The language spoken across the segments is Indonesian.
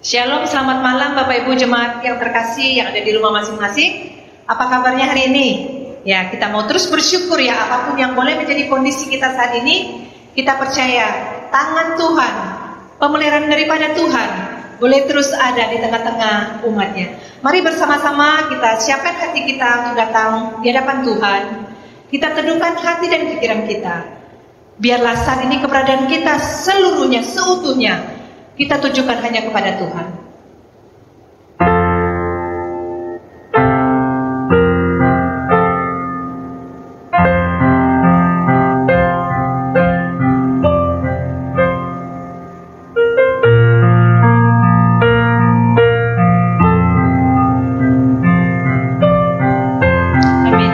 Shalom, selamat malam Bapak Ibu Jemaat yang terkasih yang ada di rumah masing-masing. Apa kabarnya hari ini? Ya, kita mau terus bersyukur ya, apapun yang boleh menjadi kondisi kita saat ini. Kita percaya tangan Tuhan, pemeliharaan daripada Tuhan boleh terus ada di tengah-tengah umatnya. Mari bersama-sama kita siapkan hati kita untuk datang di hadapan Tuhan. Kita teduhkan hati dan pikiran kita. Biarlah saat ini keberadaan kita seluruhnya, seutuhnya kita tujukan hanya kepada Tuhan. Amin.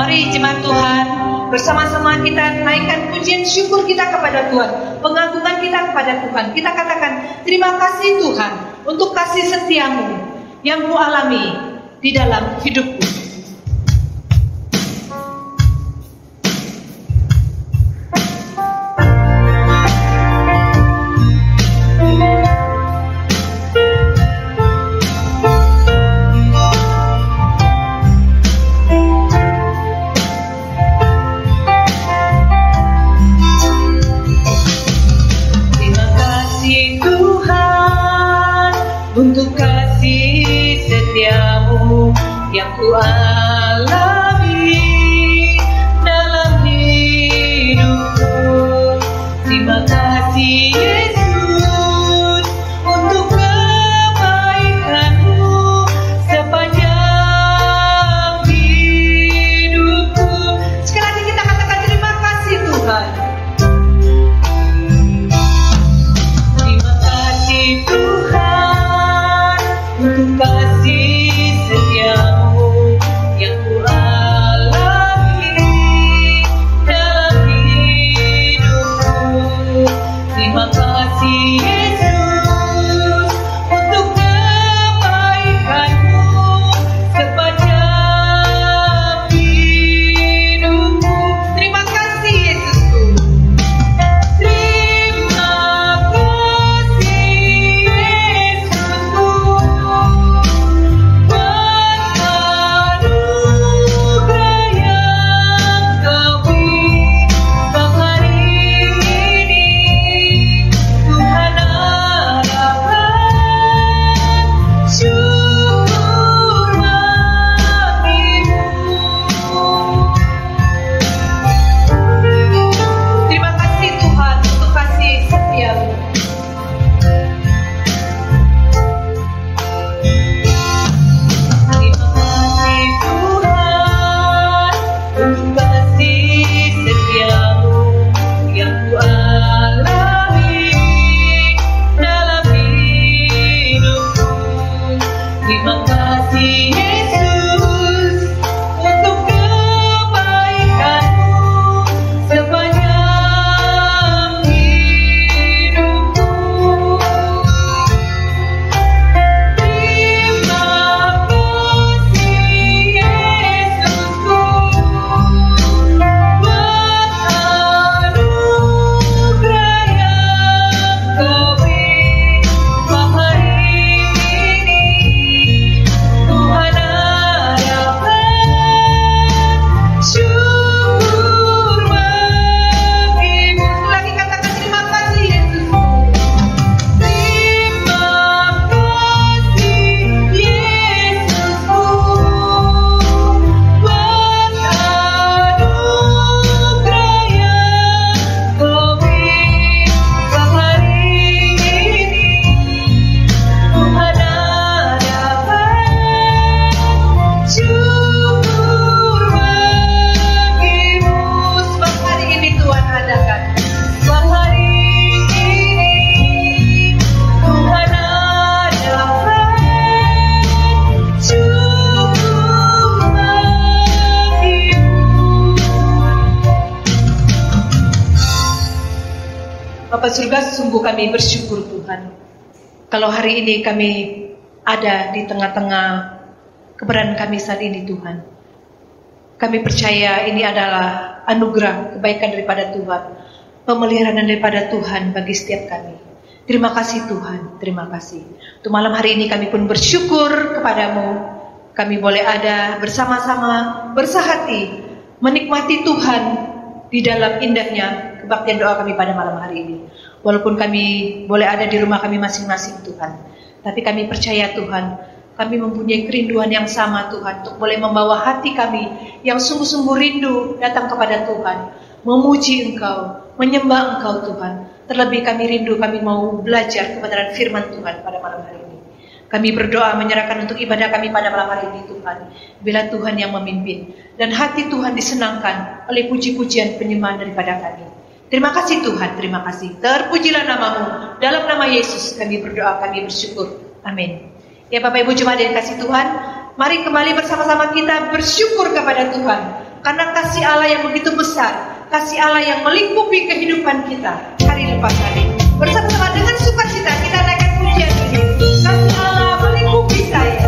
Mari jemaat Tuhan, bersama-sama kita naikkan pujian syukur kita kepada Tuhan, pengagungan kita kepada Tuhan. Kita katakan terima kasih Tuhan untuk kasih setiamu yang ku alami di dalam hidupku. Untuk kasih setiamu yang ku alami dalam hidupku. Terima kasih Yesus untuk kebaikanmu sepanjang hidupku. Sekali lagi kita katakan terima kasih Tuhan. Terima kasih Tuhan untuk kasih setiamu yang ku alami dalam hidupku. Terima kasih Yesus untuk kebaikanmu sepanjang hidupku. Terima kasih Yesusku. Terima kasih Yesusku buat anugerah yang Kau beri hari ini. Tuhan harapan syukur bagimu. Terima kasih Tuhan untuk kasih setiamu. Terima kasih Tuhan untuk kasih setiamu yang ku alami dalam hidupku. Terima kasih Yesus untuk kebaikanmu sepanjang hidupku. Terima kasih Yesusku buat anugerah yang Kau beri hari ini. Tuhan harapan syukur bagimu. Lagi katakan terima kasih Yesusku. Terima kasih Yesusku buat anugerah yang Kau beri hari ini. Tuhan harapan syukur bagimu. Sebab hari ini Tuhan adakan. Sebab hari ini Tuhan adakan syukur bagimu. Bapak surga, sungguh kami bersyukur Tuhan kalau hari ini kami ada di tengah-tengah keberadaan kami saat ini Tuhan. Kami percaya ini adalah anugerah kebaikan daripada Tuhan, pemeliharaan daripada Tuhan bagi setiap kami. Terima kasih Tuhan, terima kasih. Untuk malam hari ini kami pun bersyukur kepadamu. Kami boleh ada bersama-sama, bersahati, menikmati Tuhan di dalam indahnya kebaktian doa kami pada malam hari ini. Walaupun kami boleh ada di rumah kami masing-masing Tuhan, tapi kami percaya Tuhan, kami mempunyai kerinduan yang sama Tuhan, untuk boleh membawa hati kami yang sungguh-sungguh rindu datang kepada Tuhan, memuji Engkau, menyembah Engkau Tuhan. Terlebih kami rindu, kami mau belajar kebenaran firman Tuhan pada malam hari ini. Kami berdoa menyerahkan untuk ibadah kami pada malam hari ini Tuhan. Bila Tuhan yang memimpin dan hati Tuhan disenangkan oleh puji-pujian penyembahan daripada kami. Terima kasih Tuhan, terima kasih. Terpujilah namamu. Dalam nama Yesus kami berdoa, kami bersyukur. Amin. Ya Bapak Ibu jemaat yang kasih Tuhan, mari kembali bersama-sama kita bersyukur kepada Tuhan. Karena kasih Allah yang begitu besar, kasih Allah yang melingkupi kehidupan kita hari lepas hari. Bersama-sama dengan sukacita kita naikkan pujian ini. Kasih Allah melingkupi saya.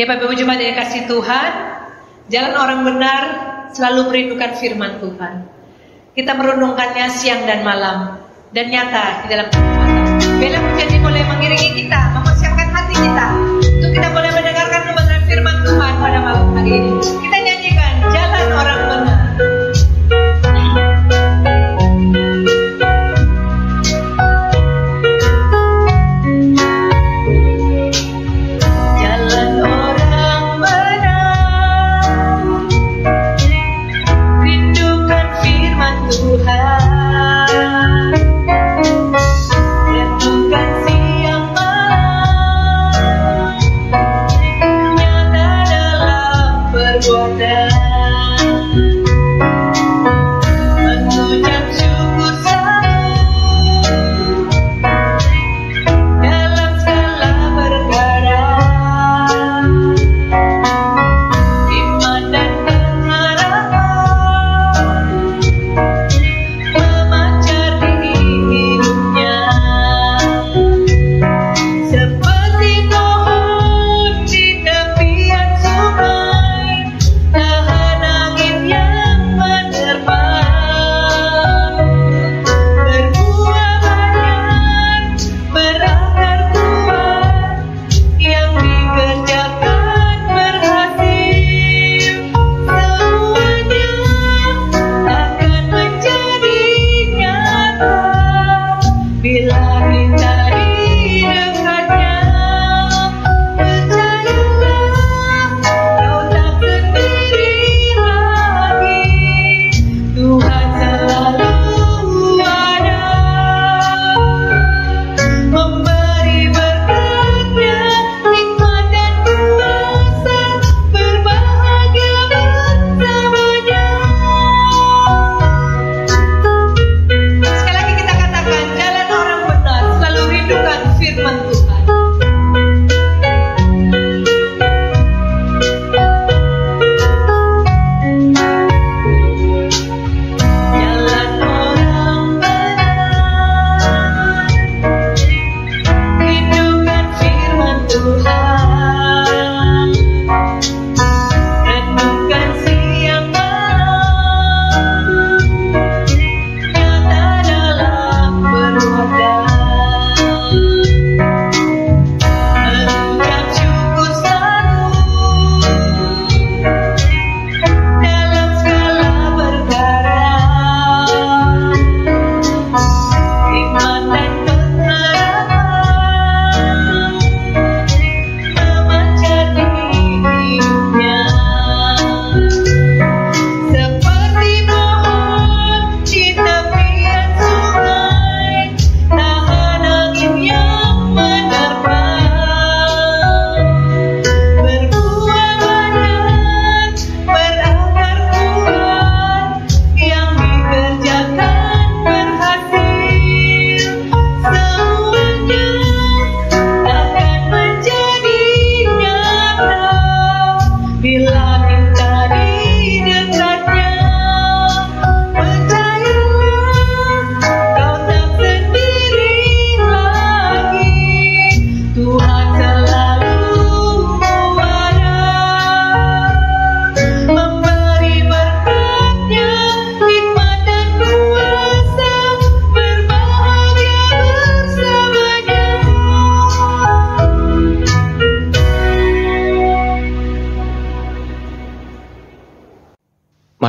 Ya Bapak Ibu jemaat yang kasih Tuhan, jalan orang benar selalu merindukan firman Tuhan. Kita merenungkannya siang dan malam, dan nyata di dalam kehidupan. Bila menjadi boleh mengiringi kita, mempersiapkan hati kita, untuk kita boleh mendengarkan kebenaran firman Tuhan pada malam hari ini. Kita nyanyikan jalan orang benar. Renungkan siang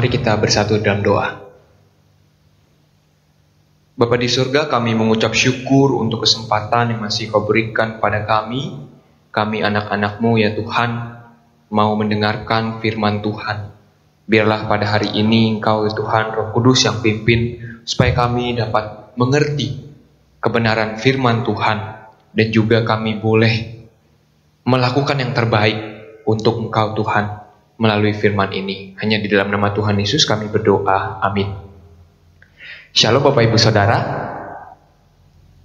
Mari kita bersatu dalam doa. Bapa di surga, kami mengucap syukur untuk kesempatan yang masih Kau berikan pada kami anak-anak-Mu ya Tuhan, mau mendengarkan firman Tuhan. Biarlah pada hari ini Engkau Tuhan Roh Kudus yang pimpin, supaya kami dapat mengerti kebenaran firman Tuhan, dan juga kami boleh melakukan yang terbaik untuk Engkau Tuhan melalui firman ini. Hanya di dalam nama Tuhan Yesus kami berdoa, amin. Shalom Bapak Ibu Saudara.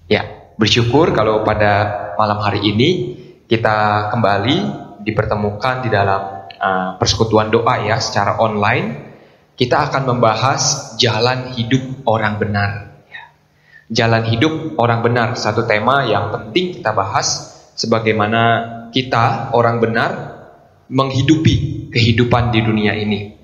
Ya, bersyukur kalau pada malam hari ini kita kembali dipertemukan di dalam persekutuan doa ya, secara online. Kita akan membahas jalan hidup orang benar. Jalan hidup orang benar, satu tema yang penting kita bahas, sebagaimana kita orang benar menghidupi kehidupan di dunia ini.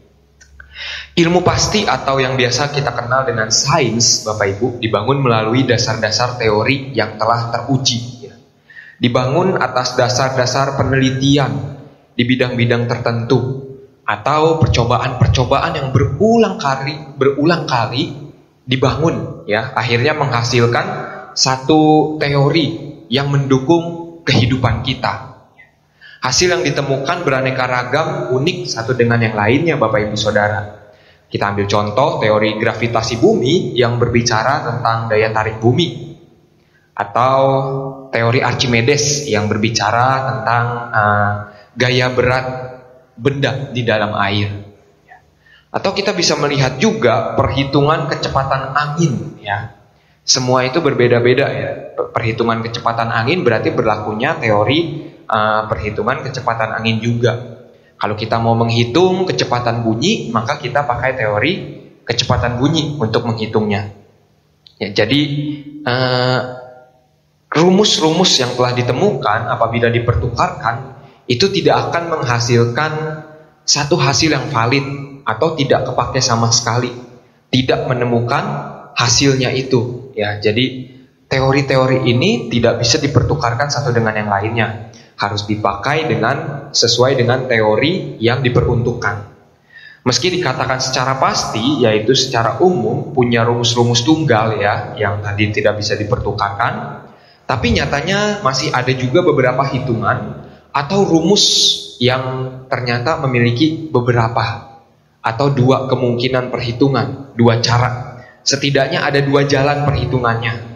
Ilmu pasti atau yang biasa kita kenal dengan sains, Bapak Ibu, dibangun melalui dasar-dasar teori yang telah teruji. Dibangun atas dasar-dasar penelitian di bidang-bidang tertentu, atau percobaan-percobaan yang berulang kali dibangun ya, akhirnya menghasilkan satu teori yang mendukung kehidupan kita. Hasil yang ditemukan beraneka ragam, unik satu dengan yang lainnya Bapak Ibu Saudara. Kita ambil contoh teori gravitasi bumi yang berbicara tentang daya tarik bumi, atau teori Archimedes yang berbicara tentang gaya berat benda di dalam air. Atau kita bisa melihat juga perhitungan kecepatan angin ya. Semua itu berbeda-beda ya. Perhitungan kecepatan angin berarti berlakunya teori perhitungan kecepatan angin juga. Kalau kita mau menghitung kecepatan bunyi, maka kita pakai teori kecepatan bunyi untuk menghitungnya. Ya, jadi rumus-rumus yang telah ditemukan apabila dipertukarkan itu tidak akan menghasilkan satu hasil yang valid atau tidak kepakai sama sekali, tidak menemukan hasilnya itu. Ya, jadi teori-teori ini tidak bisa dipertukarkan satu dengan yang lainnya. Harus dipakai sesuai dengan teori yang diperuntukkan. Meski dikatakan secara pasti, yaitu secara umum punya rumus-rumus tunggal ya, yang tadi tidak bisa dipertukarkan, tapi nyatanya masih ada juga beberapa hitungan atau rumus yang ternyata memiliki beberapa atau dua kemungkinan perhitungan, dua cara. Setidaknya ada dua jalan perhitungannya.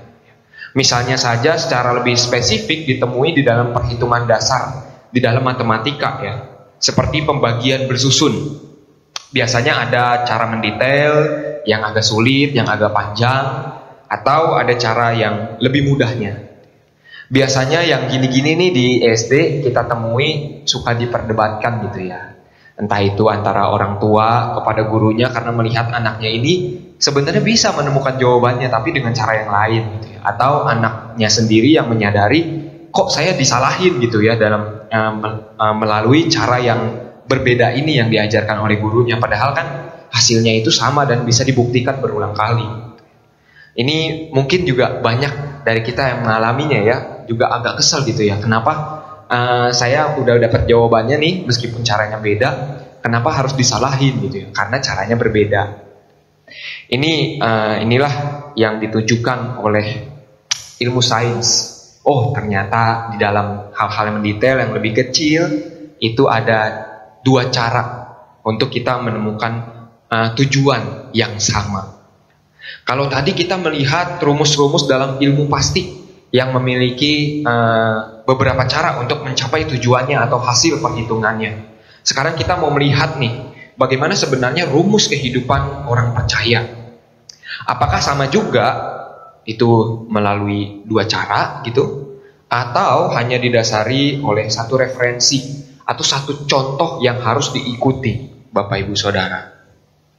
Misalnya saja secara lebih spesifik ditemui di dalam perhitungan dasar, di dalam matematika ya, seperti pembagian bersusun. Biasanya ada cara mendetail yang agak sulit, yang agak panjang, atau ada cara yang lebih mudahnya. Biasanya yang gini-gini nih di SD kita temui suka diperdebatkan gitu ya. Entah itu antara orang tua kepada gurunya karena melihat anaknya ini sebenarnya bisa menemukan jawabannya tapi dengan cara yang lain gitu ya. Atau anaknya sendiri yang menyadari kok saya disalahin gitu ya dalam melalui cara yang berbeda ini yang diajarkan oleh gurunya, padahal kan hasilnya itu sama dan bisa dibuktikan berulang kali. Ini mungkin juga banyak dari kita yang mengalaminya ya, juga agak kesel gitu ya. Kenapa saya udah dapat jawabannya nih meskipun caranya beda, kenapa harus disalahin gitu ya? Karena caranya berbeda. Inilah yang ditujukan oleh ilmu sains. Oh, ternyata di dalam hal-hal yang mendetail yang lebih kecil itu ada dua cara untuk kita menemukan tujuan yang sama. Kalau tadi kita melihat rumus-rumus dalam ilmu pasti yang memiliki beberapa cara untuk mencapai tujuannya atau hasil perhitungannya. Sekarang kita mau melihat nih, bagaimana sebenarnya rumus kehidupan orang percaya. Apakah sama juga itu melalui dua cara gitu, atau hanya didasari oleh satu referensi atau satu contoh yang harus diikuti, Bapak Ibu Saudara?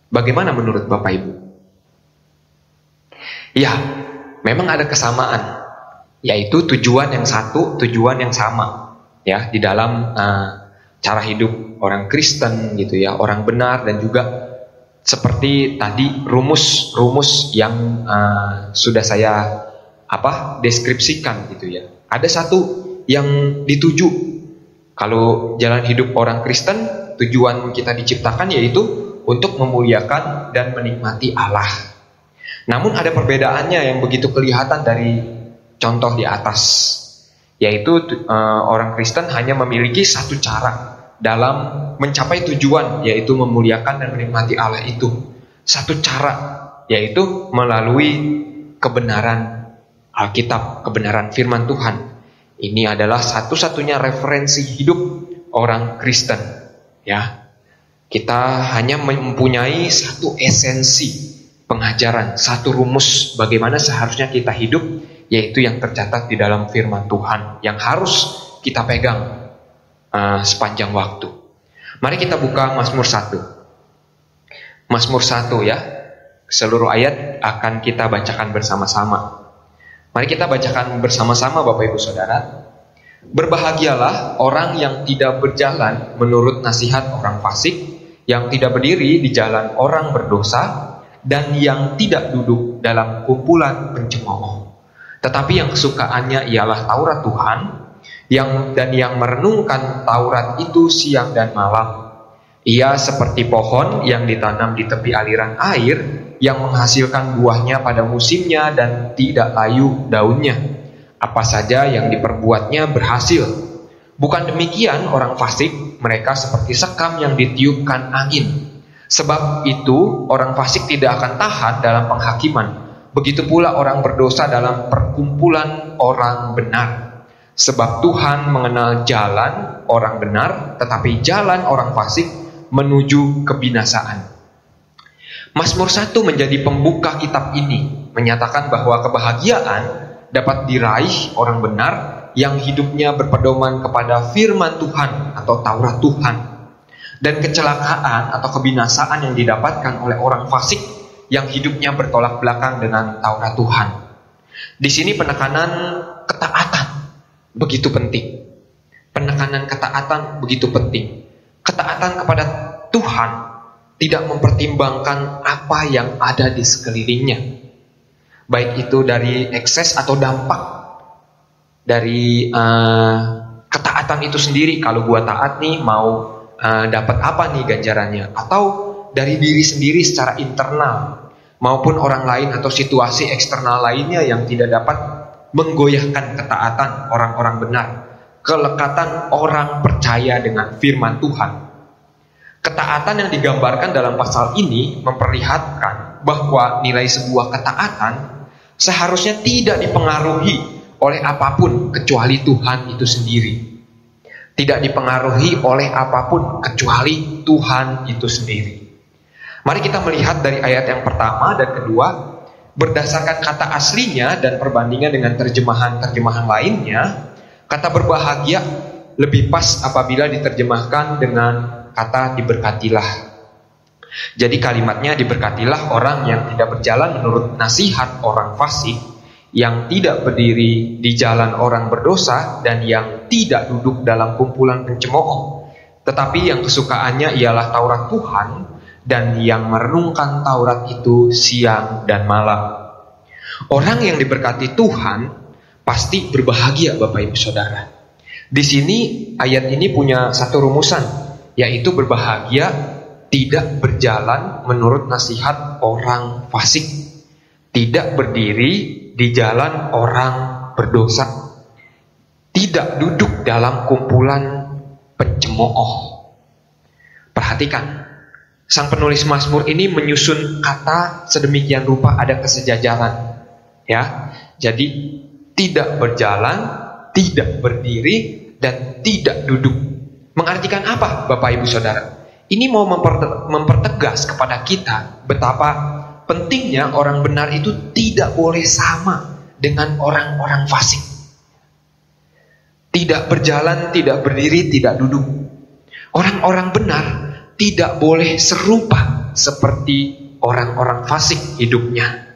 Bagaimana menurut Bapak Ibu? Ya, memang ada kesamaan, yaitu tujuan yang satu, tujuan yang sama ya di dalam cara hidup orang Kristen gitu ya, orang benar, dan juga seperti tadi rumus-rumus yang sudah saya deskripsikan gitu ya. Ada satu yang dituju. Kalau jalan hidup orang Kristen, tujuan kita diciptakan yaitu untuk memuliakan dan menikmati Allah. Namun ada perbedaannya yang begitu kelihatan dari contoh di atas, yaitu orang Kristen hanya memiliki satu cara dalam mencapai tujuan, yaitu memuliakan dan menikmati Allah itu. Satu cara, yaitu melalui kebenaran Alkitab, kebenaran firman Tuhan. Ini adalah satu-satunya referensi hidup orang Kristen. Ya, kita hanya mempunyai satu esensi pengajaran, satu rumus bagaimana seharusnya kita hidup, yaitu yang tercatat di dalam firman Tuhan yang harus kita pegang sepanjang waktu. Mari kita buka Mazmur 1. Mazmur 1 ya. Seluruh ayat akan kita bacakan bersama-sama. Mari kita bacakan bersama-sama Bapak Ibu Saudara. Berbahagialah orang yang tidak berjalan menurut nasihat orang fasik, yang tidak berdiri di jalan orang berdosa, dan yang tidak duduk dalam kumpulan pencemooh. Tetapi yang kesukaannya ialah Taurat Tuhan, yang merenungkan Taurat itu siang dan malam. Ia seperti pohon yang ditanam di tepi aliran air, yang menghasilkan buahnya pada musimnya dan tidak layu daunnya. Apa saja yang diperbuatnya berhasil. Bukan demikian orang fasik, mereka seperti sekam yang ditiupkan angin. Sebab itu orang fasik tidak akan tahan dalam penghakiman. Begitu pula orang berdosa dalam perkumpulan orang benar. Sebab Tuhan mengenal jalan orang benar, tetapi jalan orang fasik menuju kebinasaan. Mazmur 1 menjadi pembuka kitab ini, menyatakan bahwa kebahagiaan dapat diraih orang benar yang hidupnya berpedoman kepada firman Tuhan atau Taurat Tuhan. Dan kecelakaan atau kebinasaan yang didapatkan oleh orang fasik yang hidupnya bertolak belakang dengan Taurat Tuhan. Di sini penekanan ketaatan begitu penting. Penekanan ketaatan begitu penting. Ketaatan kepada Tuhan tidak mempertimbangkan apa yang ada di sekelilingnya, baik itu dari ekses atau dampak dari ketaatan itu sendiri. Kalau gua taat nih, mau dapat apa nih ganjarannya, atau dari diri sendiri secara internal, maupun orang lain atau situasi eksternal lainnya yang tidak dapat menggoyahkan ketaatan orang-orang benar, kelekatan orang percaya dengan firman Tuhan. Ketaatan yang digambarkan dalam pasal ini memperlihatkan bahwa nilai sebuah ketaatan seharusnya tidak dipengaruhi oleh apapun kecuali Tuhan itu sendiri. Tidak dipengaruhi oleh apapun kecuali Tuhan itu sendiri. Mari kita melihat dari ayat yang pertama dan kedua, berdasarkan kata aslinya dan perbandingan dengan terjemahan-terjemahan lainnya, kata berbahagia lebih pas apabila diterjemahkan dengan kata diberkatilah. Jadi kalimatnya diberkatilah orang yang tidak berjalan menurut nasihat orang fasik, yang tidak berdiri di jalan orang berdosa, dan yang tidak duduk dalam kumpulan pencemooh. Tetapi yang kesukaannya ialah Taurat Tuhan, dan yang merenungkan Taurat itu siang dan malam. Orang yang diberkati Tuhan pasti berbahagia, Bapak Ibu Saudara. Di sini ayat ini punya satu rumusan, yaitu berbahagia tidak berjalan menurut nasihat orang fasik, tidak berdiri di jalan orang berdosa, tidak duduk dalam kumpulan pencemooh. Perhatikan, sang penulis Mazmur ini menyusun kata sedemikian rupa ada kesejajaran. Ya, jadi tidak berjalan, tidak berdiri, dan tidak duduk. Mengartikan apa, Bapak Ibu Saudara? Ini mau mempertegas kepada kita betapa pentingnya orang benar itu tidak boleh sama dengan orang-orang fasik. Tidak berjalan, tidak berdiri, tidak duduk. Orang-orang benar tidak boleh serupa seperti orang-orang fasik hidupnya.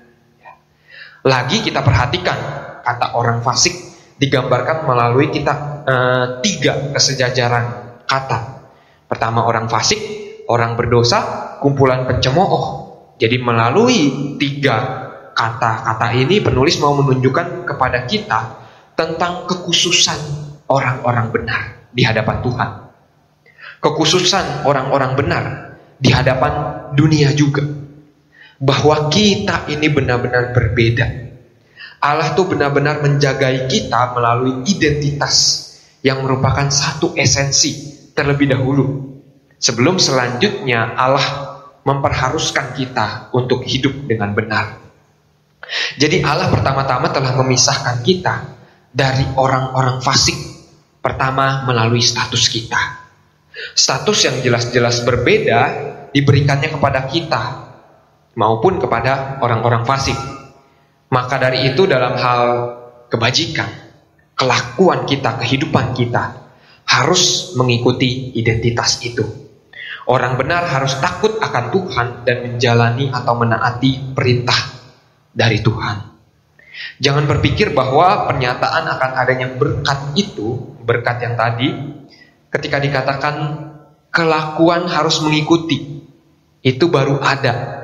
Lagi kita perhatikan, kata orang fasik digambarkan melalui kita tiga kesejajaran kata. Pertama orang fasik, orang berdosa, kumpulan pencemooh. Jadi melalui tiga kata-kata ini penulis mau menunjukkan kepada kita tentang kekhususan orang-orang benar di hadapan Tuhan. Kekhususan orang-orang benar di hadapan dunia juga. Bahwa kita ini benar-benar berbeda. Allah tuh benar-benar menjagai kita melalui identitas yang merupakan satu esensi terlebih dahulu. Sebelum selanjutnya Allah memperharuskan kita untuk hidup dengan benar. Jadi Allah pertama-tama telah memisahkan kita dari orang-orang fasik. Pertama melalui status kita. Status yang jelas-jelas berbeda diberikannya kepada kita maupun kepada orang-orang fasik. Maka dari itu dalam hal kebajikan, kelakuan kita, kehidupan kita harus mengikuti identitas itu. Orang benar harus takut akan Tuhan dan menjalani atau menaati perintah dari Tuhan. Jangan berpikir bahwa pernyataan akan adanya berkat itu, berkat yang tadi, ketika dikatakan kelakuan harus mengikuti, itu baru ada.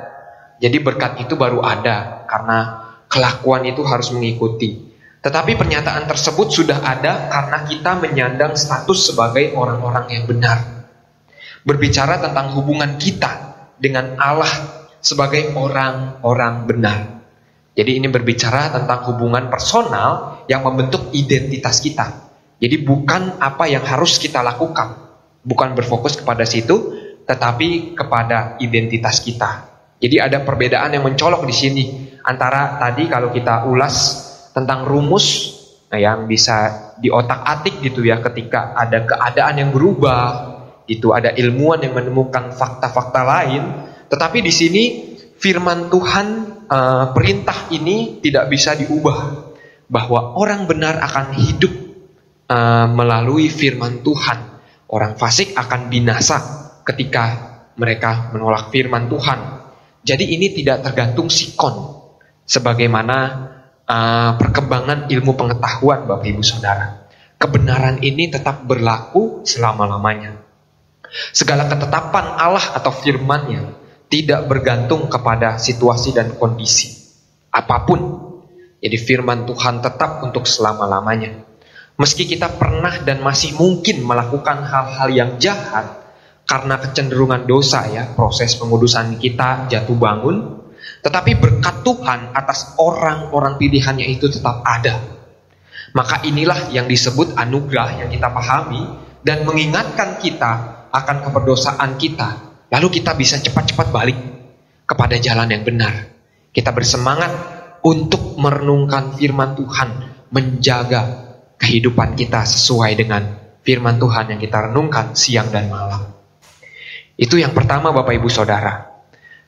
Jadi berkat itu baru ada karena kelakuan itu harus mengikuti. Tetapi pernyataan tersebut sudah ada karena kita menyandang status sebagai orang-orang yang benar. Berbicara tentang hubungan kita dengan Allah sebagai orang-orang benar. Jadi ini berbicara tentang hubungan personal yang membentuk identitas kita. Jadi bukan apa yang harus kita lakukan. Bukan berfokus kepada situ, tetapi kepada identitas kita. Jadi ada perbedaan yang mencolok di sini antara tadi kalau kita ulas tentang rumus yang bisa diotak-atik gitu ya, ketika ada keadaan yang berubah, itu ada ilmuwan yang menemukan fakta-fakta lain. Tetapi di sini firman Tuhan, perintah ini tidak bisa diubah, bahwa orang benar akan hidup melalui firman Tuhan. Orang fasik akan binasa ketika mereka menolak firman Tuhan. Jadi ini tidak tergantung sikon, sebagaimana perkembangan ilmu pengetahuan, Bapak Ibu Saudara. Kebenaran ini tetap berlaku selama-lamanya. Segala ketetapan Allah atau firman-Nya tidak bergantung kepada situasi dan kondisi apapun. Jadi firman Tuhan tetap untuk selama-lamanya. Meski kita pernah dan masih mungkin melakukan hal-hal yang jahat karena kecenderungan dosa ya, proses pengudusan kita jatuh bangun, tetapi berkat Tuhan atas orang-orang pilihannya itu tetap ada. Maka inilah yang disebut anugerah yang kita pahami dan mengingatkan kita akan keberdosaan kita. Lalu kita bisa cepat-cepat balik kepada jalan yang benar. Kita bersemangat untuk merenungkan firman Tuhan, menjaga kehidupan kita sesuai dengan firman Tuhan yang kita renungkan siang dan malam. Itu yang pertama, Bapak Ibu Saudara.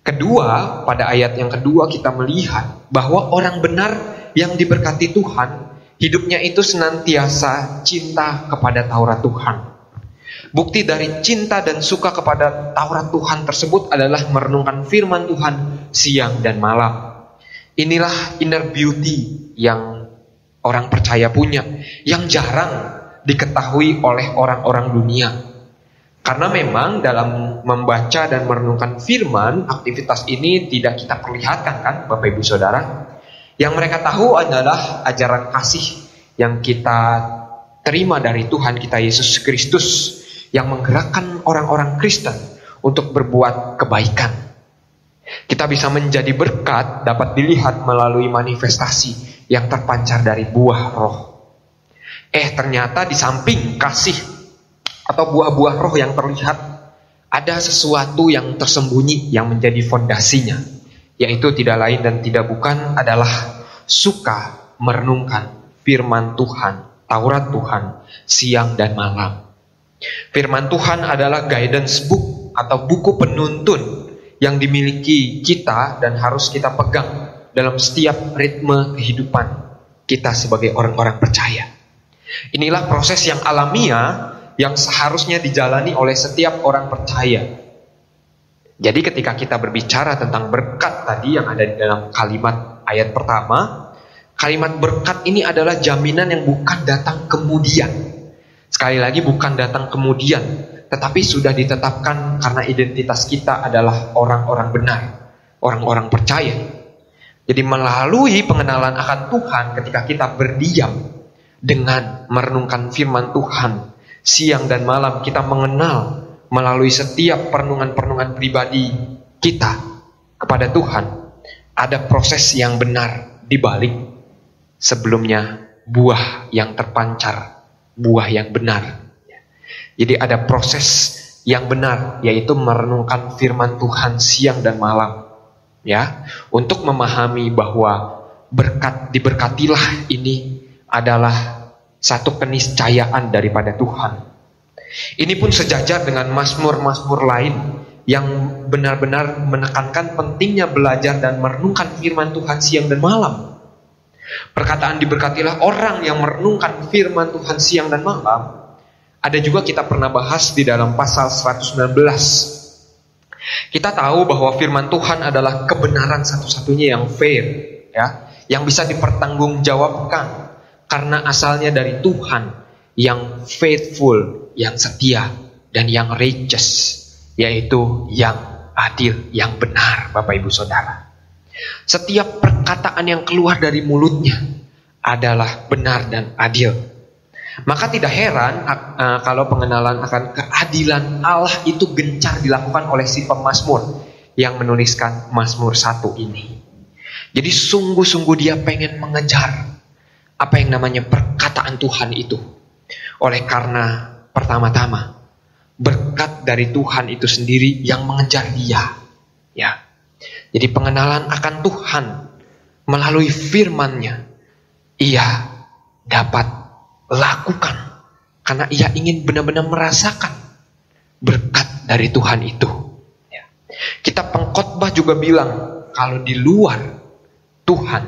Kedua, pada ayat yang kedua kita melihat bahwa orang benar yang diberkati Tuhan, hidupnya itu senantiasa cinta kepada Taurat Tuhan. Bukti dari cinta dan suka kepada Taurat Tuhan tersebut adalah merenungkan firman Tuhan siang dan malam. Inilah inner beauty yang orang percaya punya, yang jarang diketahui oleh orang-orang dunia. Karena memang dalam membaca dan merenungkan firman, aktivitas ini tidak kita perlihatkan kan Bapak Ibu Saudara. Yang mereka tahu adalah ajaran kasih yang kita terima dari Tuhan kita Yesus Kristus, yang menggerakkan orang-orang Kristen untuk berbuat kebaikan. Kita bisa menjadi berkat dapat dilihat melalui manifestasi yang terpancar dari buah roh. Ternyata di samping kasih atau buah-buah roh yang terlihat, ada sesuatu yang tersembunyi yang menjadi fondasinya, yaitu tidak lain dan tidak bukan adalah suka merenungkan firman Tuhan, Taurat Tuhan, siang dan malam. Firman Tuhan adalah guidance book atau buku penuntun yang dimiliki kita dan harus kita pegang dalam setiap ritme kehidupan kita sebagai orang-orang percaya. Inilah proses yang alamiah yang seharusnya dijalani oleh setiap orang percaya. Jadi ketika kita berbicara tentang berkat tadi yang ada di dalam kalimat ayat pertama, kalimat berkat ini adalah jaminan yang bukan datang kemudian. Sekali lagi bukan datang kemudian, tetapi sudah ditetapkan karena identitas kita adalah orang-orang benar, orang-orang percaya. Jadi melalui pengenalan akan Tuhan ketika kita berdiam dengan merenungkan firman Tuhan, siang dan malam kita mengenal melalui setiap perenungan-perenungan pribadi kita kepada Tuhan, ada proses yang benar di balik sebelumnya buah yang terpancar, buah yang benar. Jadi ada proses yang benar, yaitu merenungkan firman Tuhan siang dan malam, ya, untuk memahami bahwa diberkatilah ini adalah satu keniscayaan daripada Tuhan. Ini pun sejajar dengan mazmur-mazmur lain yang benar-benar menekankan pentingnya belajar dan merenungkan firman Tuhan siang dan malam. Perkataan diberkatilah orang yang merenungkan firman Tuhan siang dan malam, ada juga kita pernah bahas di dalam pasal 119. Kita tahu bahwa firman Tuhan adalah kebenaran satu-satunya yang fair, ya, yang bisa dipertanggungjawabkan karena asalnya dari Tuhan yang faithful, yang setia, dan yang righteous, yaitu yang adil, yang benar, Bapak Ibu Saudara. Setiap perkataan yang keluar dari mulutnya adalah benar dan adil. Maka tidak heran kalau pengenalan akan keadilan Allah itu gencar dilakukan oleh si pemazmur yang menuliskan Mazmur 1 ini. Jadi sungguh-sungguh dia pengen mengejar apa yang namanya perkataan Tuhan itu. Oleh karena pertama-tama berkat dari Tuhan itu sendiri yang mengejar dia, ya. Jadi pengenalan akan Tuhan melalui firman-Nya ia dapat lakukan karena ia ingin benar-benar merasakan berkat dari Tuhan itu, ya. Kitab Pengkhotbah juga bilang kalau di luar Tuhan,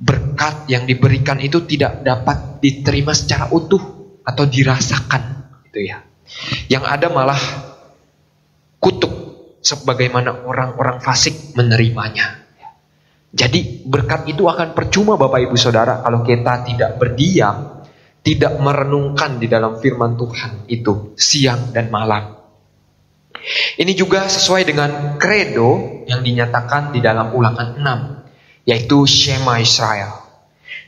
berkat yang diberikan itu tidak dapat diterima secara utuh atau dirasakan, gitu ya. Yang ada malah kutuk sebagaimana orang-orang fasik menerimanya. Jadi berkat itu akan percuma Bapak Ibu Saudara kalau kita tidak berdiam, tidak merenungkan di dalam firman Tuhan itu siang dan malam. Ini juga sesuai dengan kredo yang dinyatakan di dalam Ulangan 6, yaitu Shema Israel,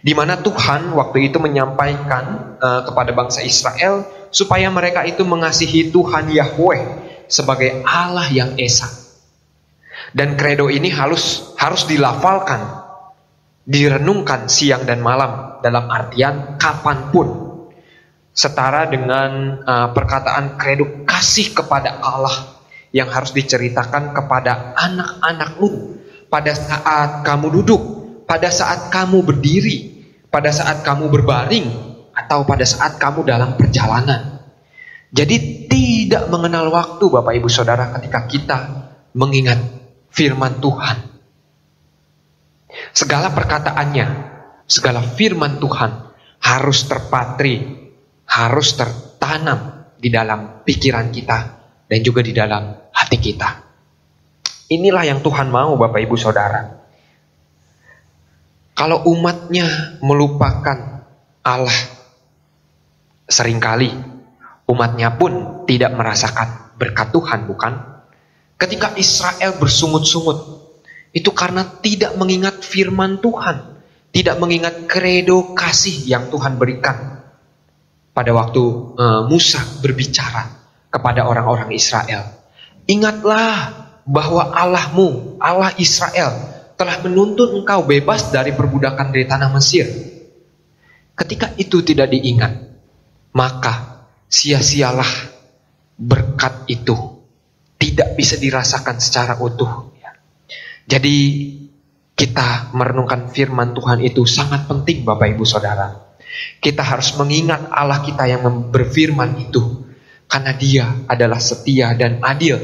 di mana Tuhan waktu itu menyampaikan kepada bangsa Israel supaya mereka itu mengasihi Tuhan Yahweh sebagai Allah yang esa. Dan kredo ini harus dilafalkan, direnungkan siang dan malam, dalam artian kapanpun. Setara dengan perkataan kredo kasih kepada Allah yang harus diceritakan kepada anak-anakmu pada saat kamu duduk, pada saat kamu berdiri, pada saat kamu berbaring, atau pada saat kamu dalam perjalanan. Jadi tidak mengenal waktu Bapak Ibu Saudara ketika kita mengingat firman Tuhan. Segala perkataannya, segala firman Tuhan harus terpatri, harus tertanam di dalam pikiran kita dan juga di dalam hati kita. Inilah yang Tuhan mau Bapak Ibu Saudara. Kalau umatnya melupakan Allah, seringkali umatnya pun tidak merasakan berkat Tuhan, bukan? Ketika Israel bersungut-sungut, itu karena tidak mengingat firman Tuhan, tidak mengingat kredo kasih yang Tuhan berikan. Pada waktu Musa berbicara kepada orang-orang Israel, ingatlah bahwa Allahmu, Allah Israel, telah menuntun engkau bebas dari perbudakan dari tanah Mesir. Ketika itu tidak diingat, maka sia-sialah berkat itu, tidak bisa dirasakan secara utuh. Jadi kita merenungkan firman Tuhan itu sangat penting Bapak Ibu Saudara. Kita harus mengingat Allah kita yang berfirman itu, karena Dia adalah setia dan adil.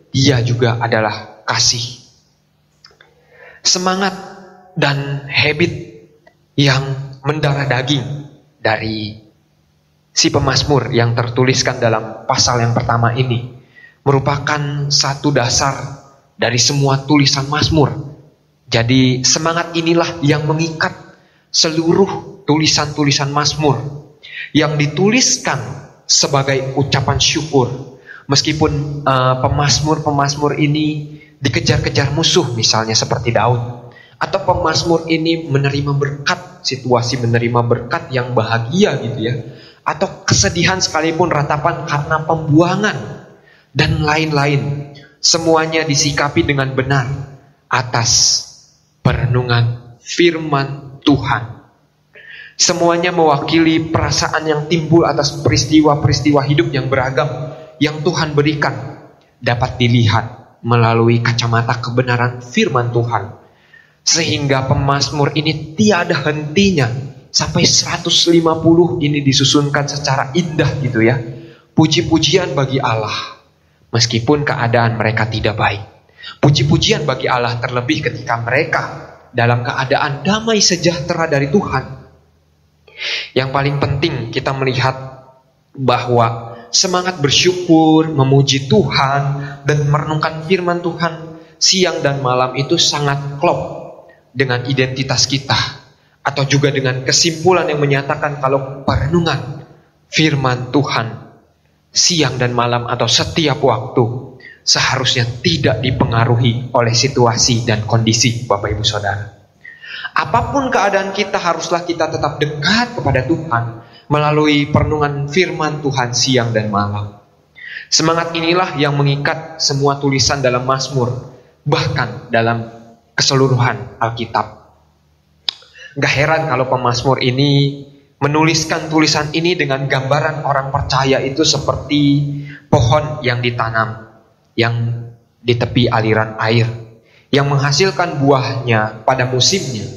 Dia juga adalah kasih. Semangat dan habit yang mendarah daging dari si pemazmur yang tertuliskan dalam pasal yang pertama ini merupakan satu dasar dari semua tulisan Mazmur. Jadi semangat inilah yang mengikat seluruh tulisan-tulisan Mazmur yang dituliskan sebagai ucapan syukur. Meskipun pemazmur-pemazmur ini dikejar-kejar musuh, misalnya seperti Daud, atau pemazmur ini menerima berkat, situasi menerima berkat yang bahagia gitu ya, atau kesedihan sekalipun, ratapan karena pembuangan dan lain-lain. semuanya disikapi dengan benar atas perenungan firman Tuhan. Semuanya mewakili perasaan yang timbul atas peristiwa-peristiwa hidup yang beragam yang Tuhan berikan, dapat dilihat melalui kacamata kebenaran firman Tuhan. Sehingga pemazmur ini tiada hentinya, sampai 150 ini disusunkan secara indah gitu ya. Puji-pujian bagi Allah meskipun keadaan mereka tidak baik. Puji-pujian bagi Allah terlebih ketika mereka dalam keadaan damai sejahtera dari Tuhan. Yang paling penting kita melihat bahwa semangat bersyukur, memuji Tuhan, dan merenungkan firman Tuhan siang dan malam itu sangat klop dengan identitas kita. Atau juga dengan kesimpulan yang menyatakan kalau perenungan firman Tuhan siang dan malam atau setiap waktu seharusnya tidak dipengaruhi oleh situasi dan kondisi, Bapak Ibu Saudara. Apapun keadaan kita, haruslah kita tetap dekat kepada Tuhan melalui perenungan firman Tuhan siang dan malam. Semangat inilah yang mengikat semua tulisan dalam Mazmur, bahkan dalam keseluruhan Alkitab. Gak heran kalau pemazmur ini menuliskan tulisan ini dengan gambaran orang percaya itu seperti pohon yang ditanam, yang di tepi aliran air, yang menghasilkan buahnya pada musimnya,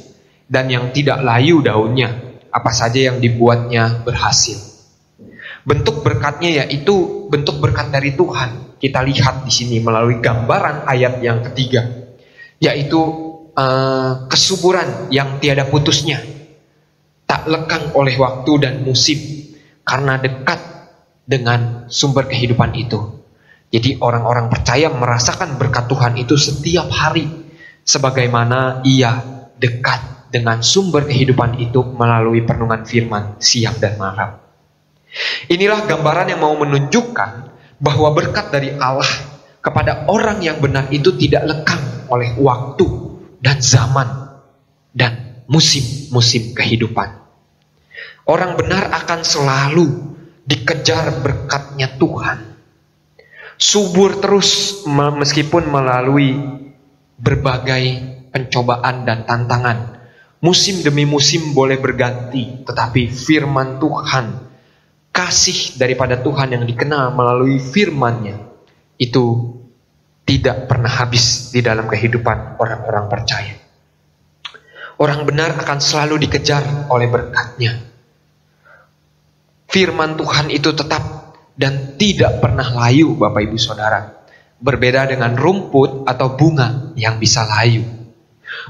dan yang tidak layu daunnya, apa saja yang dibuatnya berhasil. Bentuk berkatnya yaitu bentuk berkat dari Tuhan. Kita lihat di sini melalui gambaran ayat yang ketiga, yaitu kesuburan yang tiada putusnya, tak lekang oleh waktu dan musim, karena dekat dengan sumber kehidupan itu. Jadi orang-orang percaya merasakan berkat Tuhan itu setiap hari, sebagaimana ia dekat dengan sumber kehidupan itu melalui perenungan firman siang dan malam. Inilah gambaran yang mau menunjukkan bahwa berkat dari Allah kepada orang yang benar itu tidak lekang oleh waktu dan zaman dan musim-musim kehidupan. Orang benar akan selalu dikejar berkatnya Tuhan, subur terus meskipun melalui berbagai pencobaan dan tantangan. Musim demi musim boleh berganti, tetapi firman Tuhan, kasih daripada Tuhan yang dikenal melalui firman-Nya itu tidak pernah habis di dalam kehidupan orang-orang percaya. Orang benar akan selalu dikejar oleh berkat-Nya. Firman Tuhan itu tetap dan tidak pernah layu, Bapak Ibu Saudara. Berbeda dengan rumput atau bunga yang bisa layu.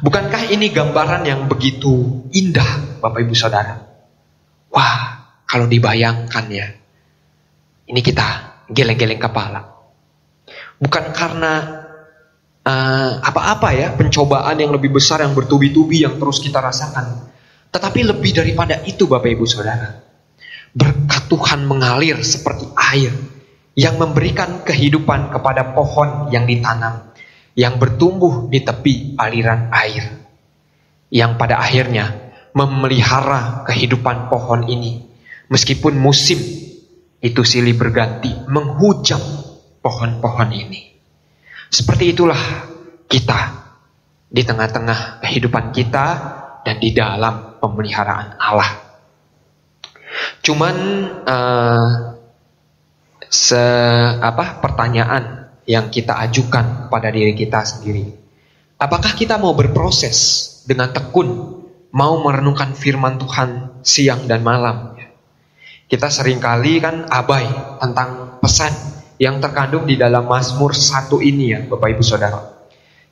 Bukankah ini gambaran yang begitu indah, Bapak Ibu Saudara? Wah, kalau dibayangkan ya, ini kita geleng-geleng kepala. Bukan karena apa-apa ya, pencobaan yang lebih besar yang bertubi-tubi yang terus kita rasakan. Tetapi lebih daripada itu, Bapak Ibu Saudara, berkat Tuhan mengalir seperti air yang memberikan kehidupan kepada pohon yang ditanam, yang bertumbuh di tepi aliran air, yang pada akhirnya memelihara kehidupan pohon ini. Meskipun musim itu silih berganti menghujam pohon-pohon ini. Seperti itulah kita di tengah-tengah kehidupan kita dan di dalam pemeliharaan Allah. Cuman pertanyaan yang kita ajukan pada diri kita sendiri. Apakah kita mau berproses dengan tekun, mau merenungkan firman Tuhan siang dan malam? Kita seringkali kan abai tentang pesan yang terkandung di dalam Mazmur 1 ini ya, Bapak Ibu Saudara.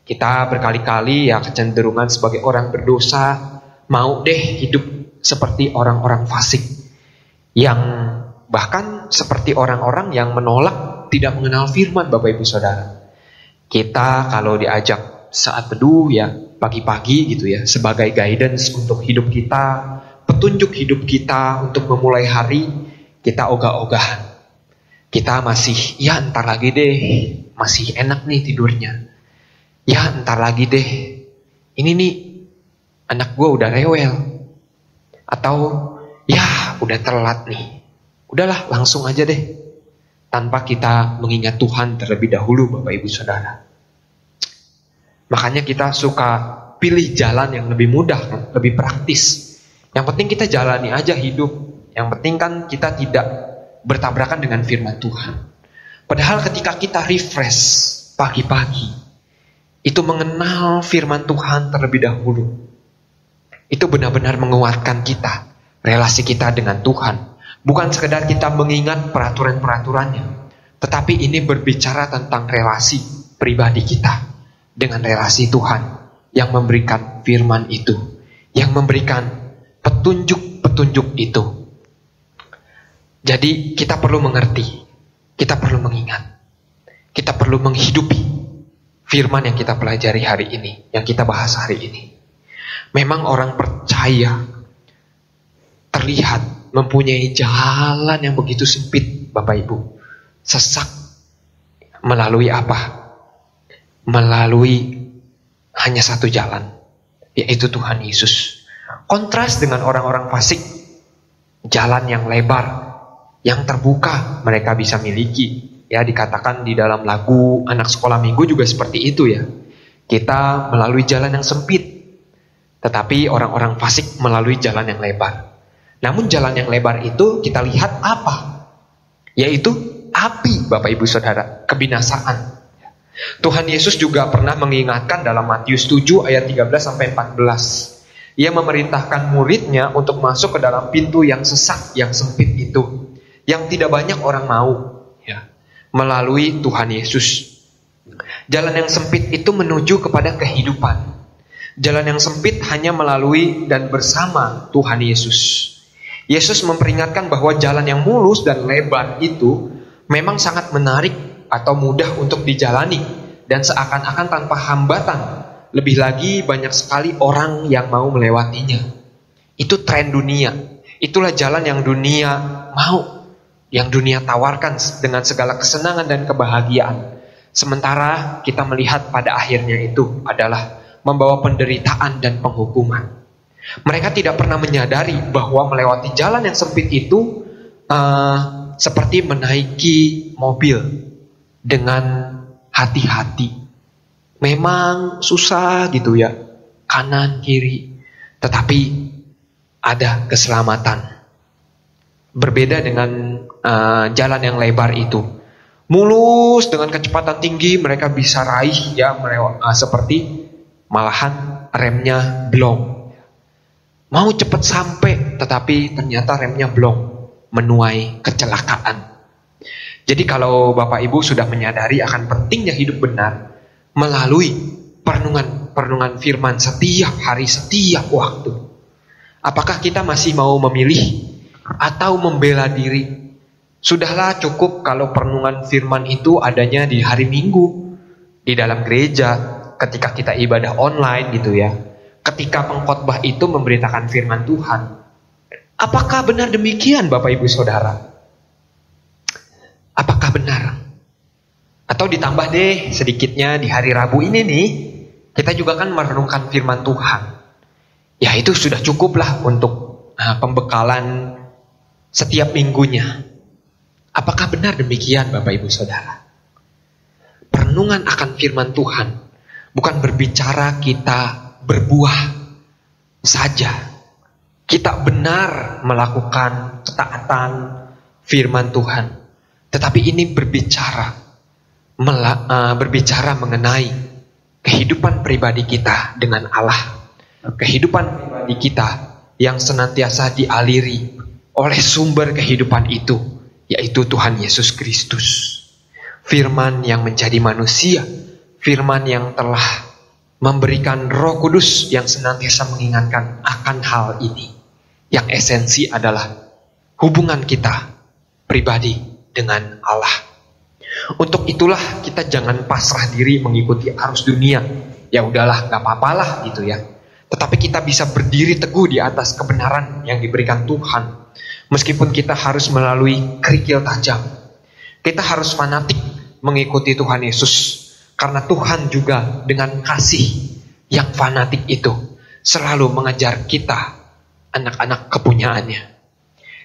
Kita berkali-kali ya kecenderungan sebagai orang berdosa, mau deh hidup seperti orang-orang fasik, yang bahkan seperti orang-orang yang menolak, tidak mengenal firman, Bapak Ibu Saudara. Kita kalau diajak saat teduh ya pagi-pagi gitu ya, sebagai guidance untuk hidup kita, petunjuk hidup kita untuk memulai hari, kita ogah-ogahan. Kita masih, ya entar lagi deh, masih enak nih tidurnya. Ya entar lagi deh, ini nih anak gue udah rewel. Atau ya udah telat nih, udahlah langsung aja deh. tanpa kita mengingat Tuhan terlebih dahulu, Bapak Ibu Saudara. Makanya kita suka pilih jalan yang lebih mudah, kan? Lebih praktis. Yang penting kita jalani aja hidup. Yang penting kan kita tidak bertabrakan dengan firman Tuhan. Padahal ketika kita refresh pagi-pagi, itu mengenal firman Tuhan terlebih dahulu, itu benar-benar menguatkan kita, relasi kita dengan Tuhan. Bukan sekedar kita mengingat peraturan-peraturannya, tetapi ini berbicara tentang relasi pribadi kita dengan relasi Tuhan yang memberikan firman itu, yang memberikan petunjuk-petunjuk itu. Jadi kita perlu mengerti, kita perlu mengingat, kita perlu menghidupi firman yang kita pelajari hari ini, yang kita bahas hari ini. Memang orang percaya terlihat mempunyai jalan yang begitu sempit, Bapak Ibu. Sesak. Melalui apa? Melalui hanya satu jalan, yaitu Tuhan Yesus. Kontras dengan orang-orang fasik, jalan yang lebar, yang terbuka mereka bisa miliki. Ya, dikatakan di dalam lagu anak sekolah minggu juga seperti itu ya. Kita melalui jalan yang sempit, tetapi orang-orang fasik melalui jalan yang lebar. Namun jalan yang lebar itu kita lihat apa? Yaitu api, Bapak Ibu Saudara, kebinasaan. Tuhan Yesus juga pernah mengingatkan dalam Matius 7 ayat 13-14. Ia memerintahkan muridnya untuk masuk ke dalam pintu yang sesak, yang sempit itu, yang tidak banyak orang mau, ya, melalui Tuhan Yesus. Jalan yang sempit itu menuju kepada kehidupan. Jalan yang sempit hanya melalui dan bersama Tuhan Yesus. Yesus memperingatkan bahwa jalan yang mulus dan lebar itu memang sangat menarik atau mudah untuk dijalani, dan seakan-akan tanpa hambatan. Lebih lagi banyak sekali orang yang mau melewatinya. Itu tren dunia. Itulah jalan yang dunia mau, yang dunia tawarkan dengan segala kesenangan dan kebahagiaan. Sementara kita melihat pada akhirnya itu adalah membawa penderitaan dan penghukuman. Mereka tidak pernah menyadari bahwa melewati jalan yang sempit itu seperti menaiki mobil dengan hati-hati. Memang susah gitu ya, kanan kiri, tetapi ada keselamatan. Berbeda dengan jalan yang lebar itu, mulus dengan kecepatan tinggi mereka bisa raih ya, seperti malahan remnya blong. Mau cepat sampai, tetapi ternyata remnya blong, menuai kecelakaan. Jadi kalau Bapak Ibu sudah menyadari akan pentingnya hidup benar melalui perenungan firman setiap hari, setiap waktu, apakah kita masih mau memilih atau membela diri? Sudahlah cukup kalau perenungan firman itu adanya di hari Minggu, di dalam gereja, ketika kita ibadah online gitu ya, ketika pengkhotbah itu memberitakan firman Tuhan. Apakah benar demikian, Bapak Ibu Saudara? Apakah benar? Atau ditambah deh sedikitnya di hari Rabu ini nih, kita juga kan merenungkan firman Tuhan. Ya itu sudah cukup lah untuk pembekalan setiap minggunya. Apakah benar demikian, Bapak Ibu Saudara? Perenungan akan firman Tuhan bukan berbicara kita berbuah saja. Kita benar melakukan ketaatan firman Tuhan. Tetapi ini berbicara mengenai kehidupan pribadi kita dengan Allah. Kehidupan pribadi kita yang senantiasa dialiri oleh sumber kehidupan itu, yaitu Tuhan Yesus Kristus. Firman yang menjadi manusia, firman yang telah memberikan Roh Kudus yang senantiasa mengingatkan akan hal ini. Yang esensi adalah hubungan kita pribadi dengan Allah. Untuk itulah kita jangan pasrah diri mengikuti arus dunia. Ya udahlah, gak apa-apalah gitu ya. Tetapi kita bisa berdiri teguh di atas kebenaran yang diberikan Tuhan. Meskipun kita harus melalui kerikil tajam. Kita harus fanatik mengikuti Tuhan Yesus. Karena Tuhan juga dengan kasih yang fanatik itu selalu mengajar kita, anak-anak kepunyaannya.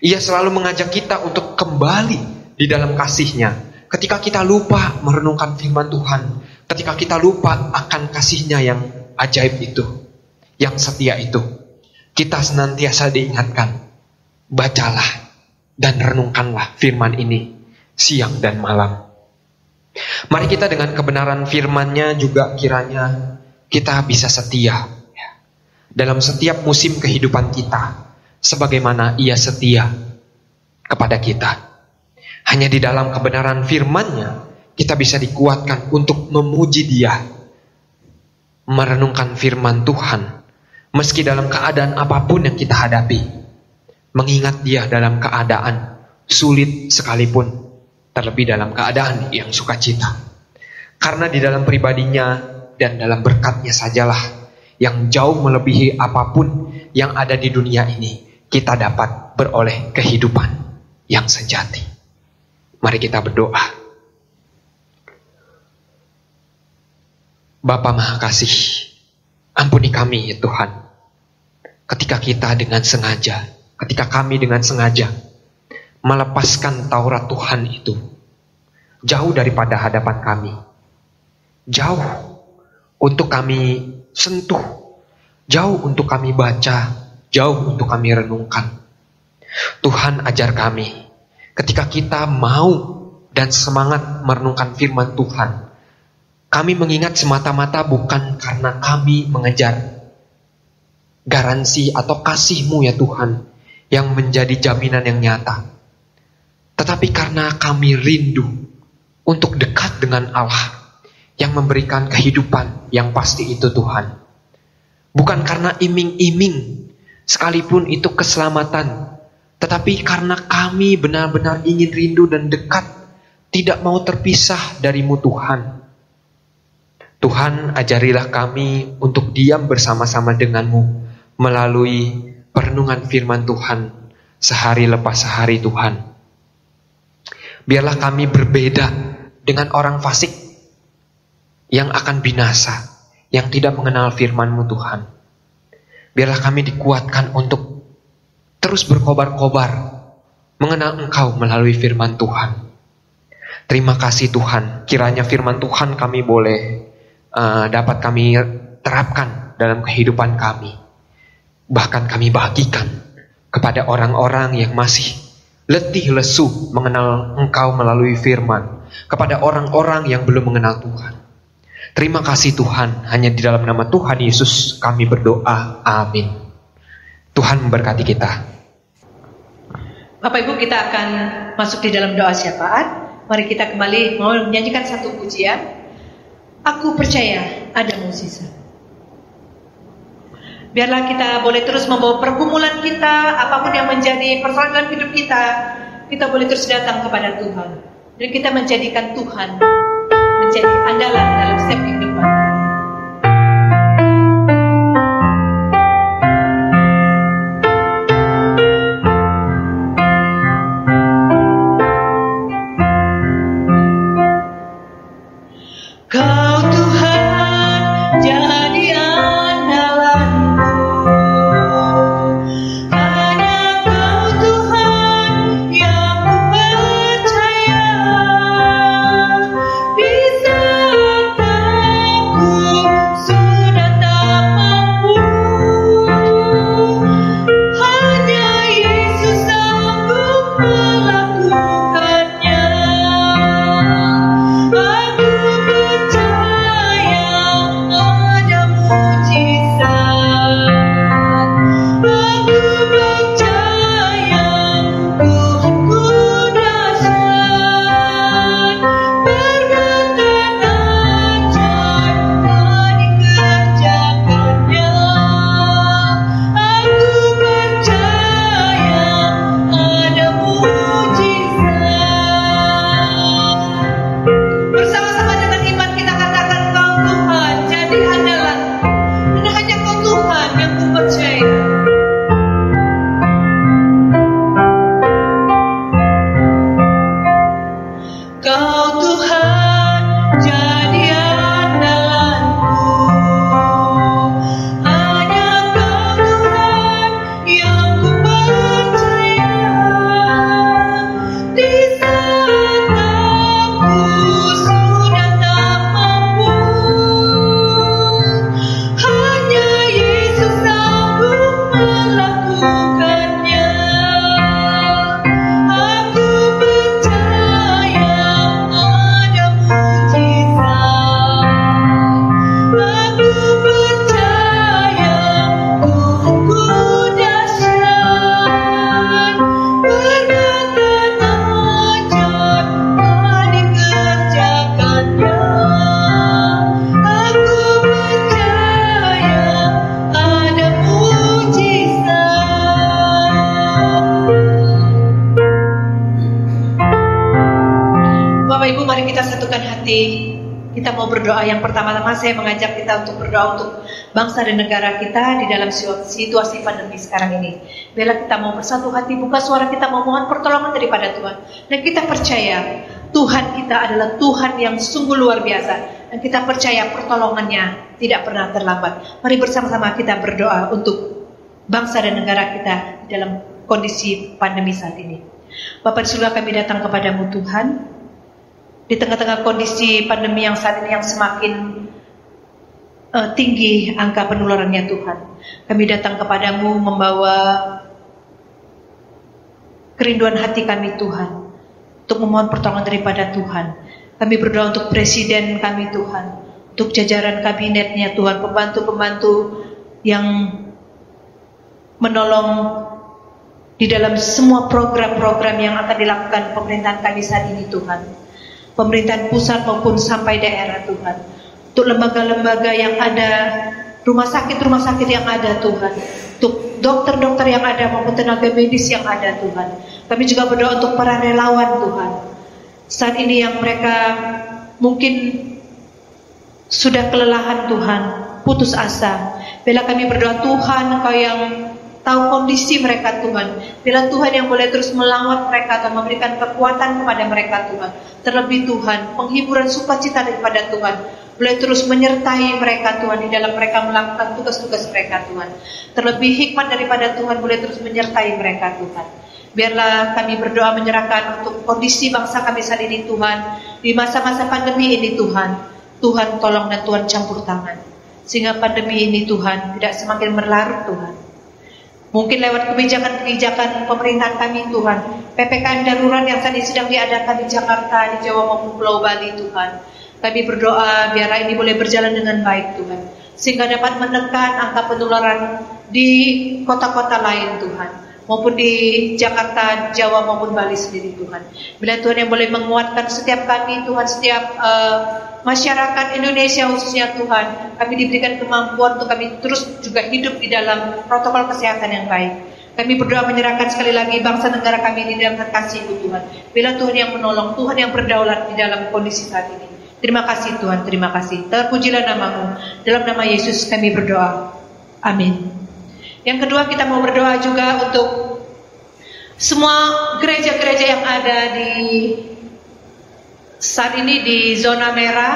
Ia selalu mengajak kita untuk kembali di dalam kasih-Nya, ketika kita lupa merenungkan firman Tuhan, ketika kita lupa akan kasih-Nya yang ajaib itu, yang setia itu, kita senantiasa diingatkan, bacalah dan renungkanlah firman ini siang dan malam. Mari kita dengan kebenaran firman-Nya juga kiranya kita bisa setia dalam setiap musim kehidupan kita, sebagaimana Ia setia kepada kita. Hanya di dalam kebenaran firman-Nya kita bisa dikuatkan untuk memuji Dia, merenungkan firman Tuhan, meski dalam keadaan apapun yang kita hadapi, mengingat Dia dalam keadaan sulit sekalipun, terlebih dalam keadaan yang sukacita. Karena di dalam pribadinya dan dalam berkat-Nya sajalah yang jauh melebihi apapun yang ada di dunia ini, kita dapat beroleh kehidupan yang sejati. Mari kita berdoa. Bapa Maha Kasih, ampuni kami ya Tuhan, ketika kami dengan sengaja melepaskan Taurat Tuhan itu jauh daripada hadapan kami, jauh untuk kami sentuh, jauh untuk kami baca, jauh untuk kami renungkan. Tuhan, ajar kami ketika kita mau dan semangat merenungkan firman Tuhan, kami mengingat semata-mata bukan karena kami mengejar garansi atau kasih-Mu ya Tuhan yang menjadi jaminan yang nyata, tetapi karena kami rindu untuk dekat dengan Allah yang memberikan kehidupan yang pasti itu Tuhan. Bukan karena iming-iming, sekalipun itu keselamatan, tetapi karena kami benar-benar ingin rindu dan dekat, tidak mau terpisah dari-Mu Tuhan. Tuhan, ajarilah kami untuk diam bersama-sama dengan-Mu melalui perenungan firman Tuhan sehari lepas sehari Tuhan. Biarlah kami berbeda dengan orang fasik yang akan binasa, yang tidak mengenal firman-Mu Tuhan. Biarlah kami dikuatkan untuk terus berkobar-kobar mengenal Engkau melalui firman Tuhan. Terima kasih Tuhan, kiranya firman Tuhan kami boleh dapat kami terapkan dalam kehidupan kami. Bahkan kami bagikan kepada orang-orang yang masih letih lesu mengenal Engkau melalui firman, kepada orang-orang yang belum mengenal Tuhan. Terima kasih Tuhan, hanya di dalam nama Tuhan Yesus kami berdoa, amin. Tuhan memberkati kita. Bapak Ibu, kita akan masuk di dalam doa syafaat. Mari kita kembali mau menyanyikan satu pujian. Aku percaya ada mukjizat. Biarlah kita boleh terus membawa pergumulan kita, apapun yang menjadi persoalan dalam hidup kita boleh terus datang kepada Tuhan. Dan kita menjadikan Tuhan menjadi andalan dalam setiap kehidupan. Bisa hati, kita mau berdoa. Yang pertama-tama saya mengajak kita untuk berdoa untuk bangsa dan negara kita di dalam situasi pandemi sekarang ini. Bila kita mau bersatu hati, buka suara kita, memohon pertolongan daripada Tuhan. Dan kita percaya Tuhan kita adalah Tuhan yang sungguh luar biasa. Dan kita percaya pertolongannya tidak pernah terlambat. Mari bersama-sama kita berdoa untuk bangsa dan negara kita dalam kondisi pandemi saat ini. Bapa di surga, kami datang kepadamu Tuhan. Di tengah-tengah kondisi pandemi yang saat ini yang semakin tinggi angka penularannya Tuhan, kami datang kepadamu membawa kerinduan hati kami Tuhan, untuk memohon pertolongan daripada Tuhan. Kami berdoa untuk presiden kami Tuhan, untuk jajaran kabinetnya Tuhan, pembantu-pembantu yang menolong di dalam semua program-program yang akan dilakukan pemerintahan kami saat ini Tuhan. Pemerintahan pusat maupun sampai daerah Tuhan. Untuk lembaga-lembaga yang ada, rumah sakit yang ada Tuhan. Untuk dokter-dokter yang ada maupun tenaga medis yang ada Tuhan. Kami juga berdoa untuk para relawan Tuhan. Saat ini yang mereka mungkin sudah kelelahan Tuhan, putus asa. Bila kami berdoa Tuhan, Engkau yang tahu kondisi mereka Tuhan. Bila Tuhan yang boleh terus melawat mereka atau memberikan kekuatan kepada mereka Tuhan. Terlebih Tuhan, penghiburan sukacita daripada Tuhan boleh terus menyertai mereka Tuhan di dalam mereka melakukan tugas-tugas mereka Tuhan. Terlebih hikmat daripada Tuhan boleh terus menyertai mereka Tuhan. Biarlah kami berdoa menyerahkan untuk kondisi bangsa kami saat ini Tuhan. Di masa-masa pandemi ini Tuhan, Tuhan tolong dan Tuhan campur tangan. Sehingga pandemi ini Tuhan tidak semakin berlarut Tuhan. Mungkin lewat kebijakan-kebijakan pemerintahan kami Tuhan, PPKM darurat yang tadi sedang diadakan di Jakarta, di Jawa maupun Pulau Bali Tuhan. Kami berdoa biarlah ini boleh berjalan dengan baik Tuhan, sehingga dapat menekan angka penularan di kota-kota lain Tuhan, maupun di Jakarta, Jawa maupun Bali sendiri Tuhan. Bila Tuhan yang boleh menguatkan setiap kami Tuhan, setiap masyarakat Indonesia khususnya Tuhan, kami diberikan kemampuan untuk kami terus juga hidup di dalam protokol kesehatan yang baik. Kami berdoa menyerahkan sekali lagi bangsa negara kami ini dalam terkasih-Mu Tuhan. Bila Tuhan yang menolong, Tuhan yang berdaulat di dalam kondisi saat ini. Terima kasih Tuhan, terima kasih. Terpujilah nama-Mu. Dalam nama Yesus kami berdoa. Amin. Yang kedua, kita mau berdoa juga untuk semua gereja-gereja yang ada di saat ini di zona merah,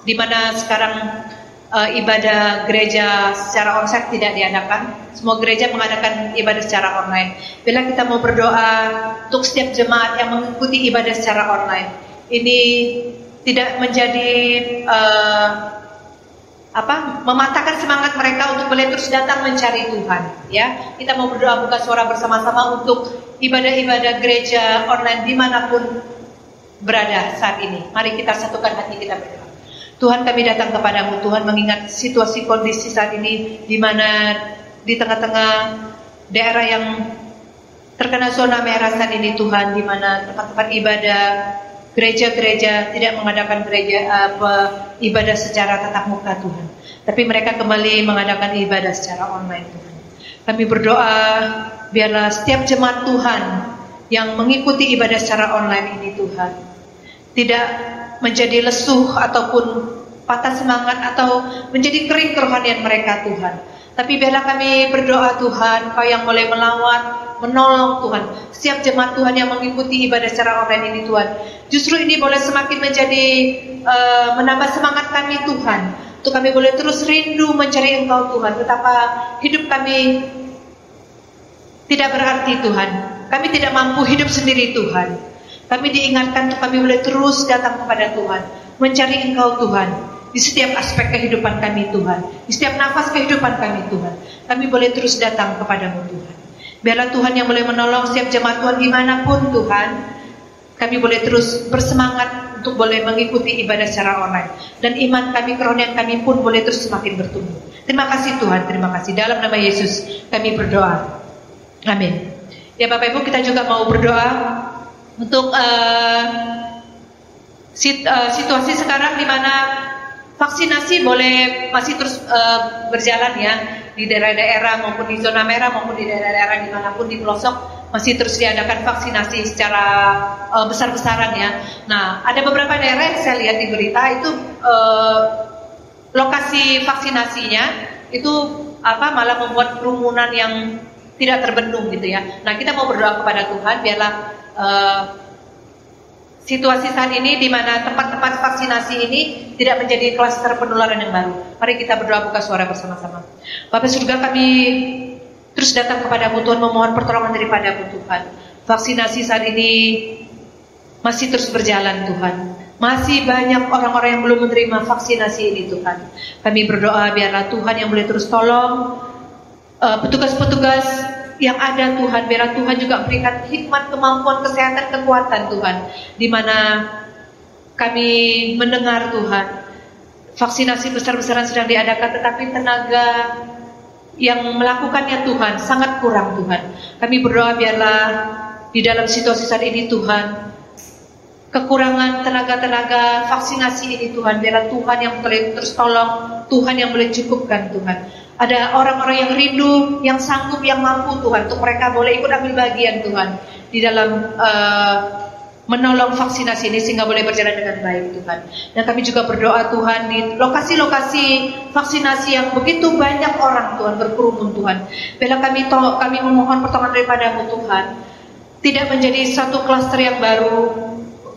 di mana sekarang ibadah gereja secara onsite tidak diadakan. Semua gereja mengadakan ibadah secara online. Bila kita mau berdoa untuk setiap jemaat yang mengikuti ibadah secara online, ini tidak menjadi mematahkan semangat mereka untuk boleh terus datang mencari Tuhan. Ya, kita mau berdoa buka suara bersama-sama untuk ibadah-ibadah gereja online dimanapun berada saat ini. Mari kita satukan hati kita berdoa. Tuhan, kami datang kepadamu Tuhan, mengingat situasi kondisi saat ini di mana di tengah-tengah daerah yang terkena zona merah saat ini Tuhan, di mana tempat-tempat ibadah gereja-gereja tidak mengadakan ibadah secara tatap muka Tuhan, tapi mereka kembali mengadakan ibadah secara online Tuhan. Kami berdoa biarlah setiap jemaat Tuhan yang mengikuti ibadah secara online ini Tuhan tidak menjadi lesuh ataupun patah semangat atau menjadi kering kerohanian mereka Tuhan. Tapi biarlah kami berdoa Tuhan, Kau yang boleh melawat, menolong Tuhan setiap jemaat Tuhan yang mengikuti ibadah secara online ini Tuhan. Justru ini boleh semakin menjadi menambah semangat kami Tuhan, untuk kami boleh terus rindu mencari Engkau Tuhan. Betapa hidup kami tidak berarti Tuhan, kami tidak mampu hidup sendiri Tuhan. Kami diingatkan untuk kami boleh terus datang kepada Tuhan, mencari Engkau Tuhan di setiap aspek kehidupan kami Tuhan, di setiap nafas kehidupan kami Tuhan. Kami boleh terus datang kepadamu Tuhan. Biarlah Tuhan yang boleh menolong setiap jemaat Tuhan dimanapun Tuhan. Kami boleh terus bersemangat untuk boleh mengikuti ibadah secara online, dan iman kami, kerohanian kami pun boleh terus semakin bertumbuh. Terima kasih Tuhan, terima kasih. Dalam nama Yesus kami berdoa. Amin. Ya Bapak Ibu, kita juga mau berdoa untuk situasi sekarang di mana vaksinasi boleh masih terus berjalan ya, di daerah-daerah maupun di zona merah maupun di daerah-daerah dimanapun di pelosok masih terus diadakan vaksinasi secara besar-besaran ya. Nah, ada beberapa daerah yang saya lihat di berita itu lokasi vaksinasinya itu malah membuat kerumunan yang tidak terbendung gitu ya. Nah, kita mau berdoa kepada Tuhan biarlah situasi saat ini di mana tempat-tempat vaksinasi ini tidak menjadi klaster penularan yang baru. Mari kita berdoa buka suara bersama-sama. Bapa surga, kami terus datang kepadamu Tuhan, memohon pertolongan daripadamu Tuhan. Vaksinasi saat ini masih terus berjalan Tuhan. Masih banyak orang-orang yang belum menerima vaksinasi ini Tuhan. Kami berdoa biarlah Tuhan yang boleh terus tolong petugas-petugas yang ada Tuhan, biarlah Tuhan juga berikan hikmat, kemampuan, kesehatan, kekuatan Tuhan, di mana kami mendengar Tuhan vaksinasi besar-besaran sedang diadakan, tetapi tenaga yang melakukannya Tuhan sangat kurang Tuhan. Kami berdoa biarlah di dalam situasi saat ini Tuhan, kekurangan tenaga-tenaga vaksinasi ini Tuhan, biarlah Tuhan yang boleh terus tolong, Tuhan yang boleh cukupkan Tuhan. Ada orang-orang yang rindu, yang sanggup, yang mampu Tuhan, untuk mereka boleh ikut ambil bagian Tuhan di dalam menolong vaksinasi ini sehingga boleh berjalan dengan baik Tuhan. Dan kami juga berdoa Tuhan di lokasi-lokasi vaksinasi yang begitu banyak orang Tuhan berkerumun Tuhan. Bila kami memohon pertolongan daripadamu Tuhan, tidak menjadi satu klaster yang baru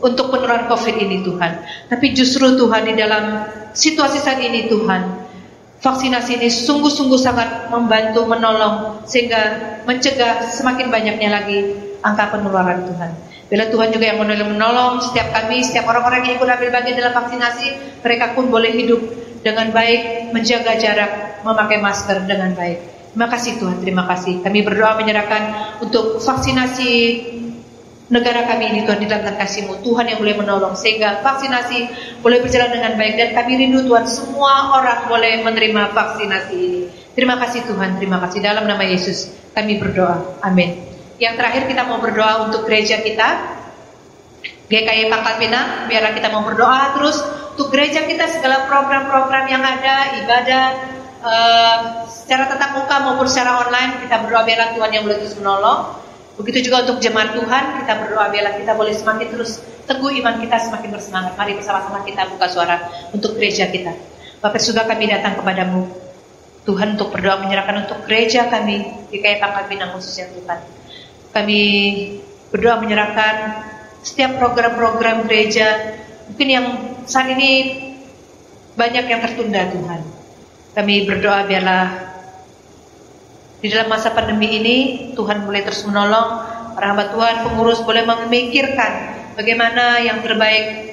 untuk penularan COVID ini Tuhan. Tapi justru Tuhan di dalam situasi saat ini Tuhan, vaksinasi ini sungguh-sungguh sangat membantu, menolong, sehingga mencegah semakin banyaknya lagi angka penularan Tuhan. Bila Tuhan juga yang menolong setiap kami, setiap orang-orang yang ikut ambil bagian dalam vaksinasi, mereka pun boleh hidup dengan baik, menjaga jarak, memakai masker dengan baik. Terima kasih Tuhan, terima kasih. Kami berdoa menyerahkan untuk vaksinasi negara kami ini Tuhan di dalam kasih-Mu, Tuhan yang boleh menolong sehingga vaksinasi boleh berjalan dengan baik, dan kami rindu Tuhan semua orang boleh menerima vaksinasi ini. Terima kasih Tuhan, terima kasih. Dalam nama Yesus kami berdoa, amin. Yang terakhir kita mau berdoa untuk gereja kita GKI Pangkal Pinang. Biarlah kita mau berdoa terus untuk gereja kita, segala program-program yang ada, ibadah secara tatap muka maupun secara online, kita berdoa biarlah Tuhan yang boleh terus menolong. Begitu juga untuk jemaat Tuhan, kita berdoa biarlah kita boleh semakin terus teguh iman kita, semakin bersemangat. Mari bersama-sama kita buka suara untuk gereja kita. Bapa surga, kami datang kepadamu Tuhan untuk berdoa menyerahkan untuk gereja kami di GKI Pangkal Pinang khususnya Tuhan. Kami berdoa menyerahkan setiap program-program gereja mungkin yang saat ini banyak yang tertunda Tuhan. Kami berdoa biarlah di dalam masa pandemi ini Tuhan boleh terus menolong para hamba Tuhan, pengurus boleh memikirkan bagaimana yang terbaik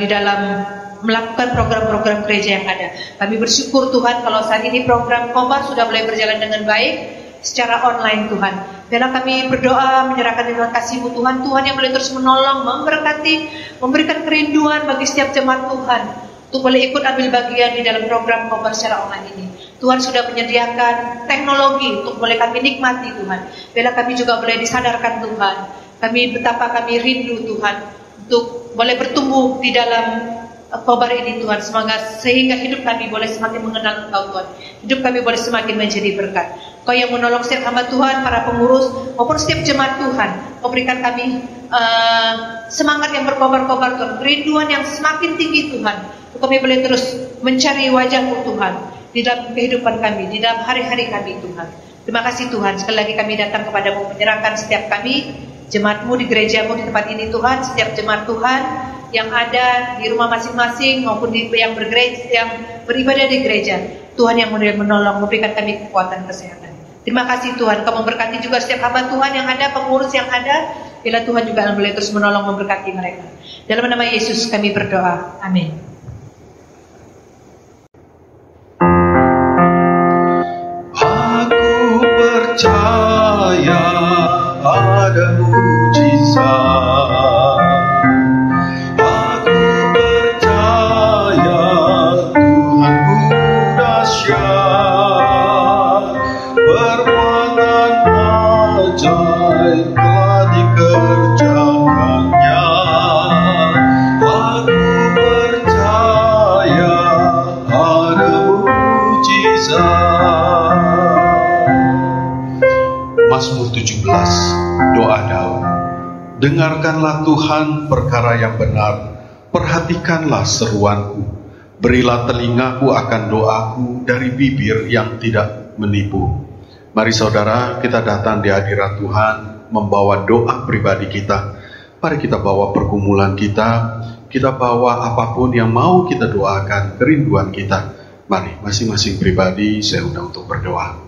di dalam melakukan program-program gereja yang ada. Kami bersyukur Tuhan kalau saat ini program Kobar sudah boleh berjalan dengan baik secara online Tuhan. Dan kami berdoa menyerahkan dengan kasih-Mu Tuhan, Tuhan yang boleh terus menolong, memberkati, memberikan kerinduan bagi setiap jemaat Tuhan untuk boleh ikut ambil bagian di dalam program Kobar secara online ini. Tuhan sudah menyediakan teknologi untuk boleh kami nikmati Tuhan. Bila kami juga boleh disadarkan Tuhan, betapa kami rindu Tuhan untuk boleh bertumbuh di dalam Kobar ini Tuhan. Semoga sehingga hidup kami boleh semakin mengenal Engkau Tuhan. Hidup kami boleh semakin menjadi berkat. Kau yang menolong setiap hamba Tuhan, para pengurus maupun setiap jemaat Tuhan. Kau berikan kami semangat yang berkobar-kobar Tuhan, kerinduan yang semakin tinggi Tuhan. Kami boleh terus mencari wajah-Mu Tuhan di dalam kehidupan kami, di dalam hari-hari kami Tuhan. Terima kasih Tuhan. Sekali lagi kami datang kepadamu menyerahkan setiap kami, jemaat-Mu di gereja-Mu di tempat ini Tuhan, setiap jemaat Tuhan yang ada di rumah masing-masing maupun yang beribadah di gereja. Tuhan yang menolong, memberikan kami kekuatan kesehatan. Terima kasih Tuhan. Kau memberkati juga setiap hamba Tuhan yang ada, pengurus yang ada. Bila Tuhan juga boleh terus menolong, memberkati mereka. Dalam nama Yesus kami berdoa. Amin. Percaya ada mujizat. Aku percaya Tuhanmu dahsyat. Perbuatan ajaib telah dikerjakannya. Aku percaya ada mujizat. Mazmur 17, doa Daud. Dengarkanlah Tuhan perkara yang benar, perhatikanlah seruanku. Berilah telingaku akan doaku dari bibir yang tidak menipu. Mari saudara, kita datang di hadirat Tuhan, membawa doa pribadi kita. Mari kita bawa pergumulan kita bawa apapun yang mau kita doakan, kerinduan kita. Mari, masing-masing pribadi saya undang untuk berdoa.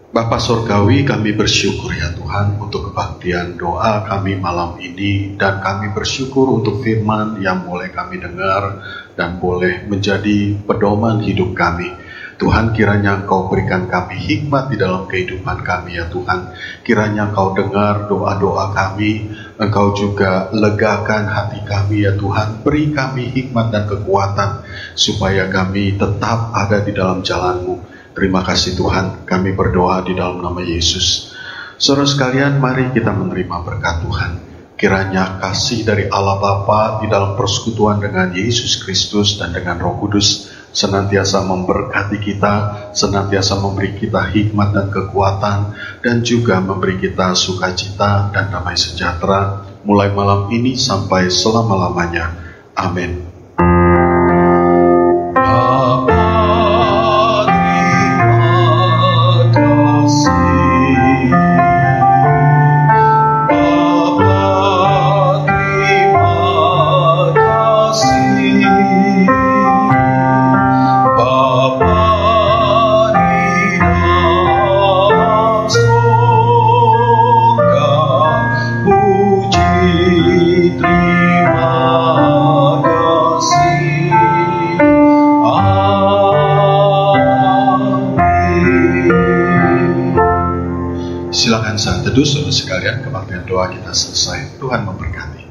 Bapa Surgawi, kami bersyukur ya Tuhan untuk kebaktian doa kami malam ini, dan kami bersyukur untuk firman yang boleh kami dengar dan boleh menjadi pedoman hidup kami. Tuhan, kiranya Engkau berikan kami hikmat di dalam kehidupan kami ya Tuhan. Kiranya Engkau dengar doa-doa kami, Engkau juga legakan hati kami ya Tuhan. Beri kami hikmat dan kekuatan supaya kami tetap ada di dalam jalan-Mu. Terima kasih Tuhan, kami berdoa di dalam nama Yesus. Saudara sekalian, mari kita menerima berkat Tuhan. Kiranya kasih dari Allah Bapa di dalam persekutuan dengan Yesus Kristus dan dengan Roh Kudus senantiasa memberkati kita, senantiasa memberi kita hikmat dan kekuatan, dan juga memberi kita sukacita dan damai sejahtera mulai malam ini sampai selama-lamanya. Amin. Silakan saat teduh saudara sekalian, kebaktian doa kita selesai. Tuhan memberkati.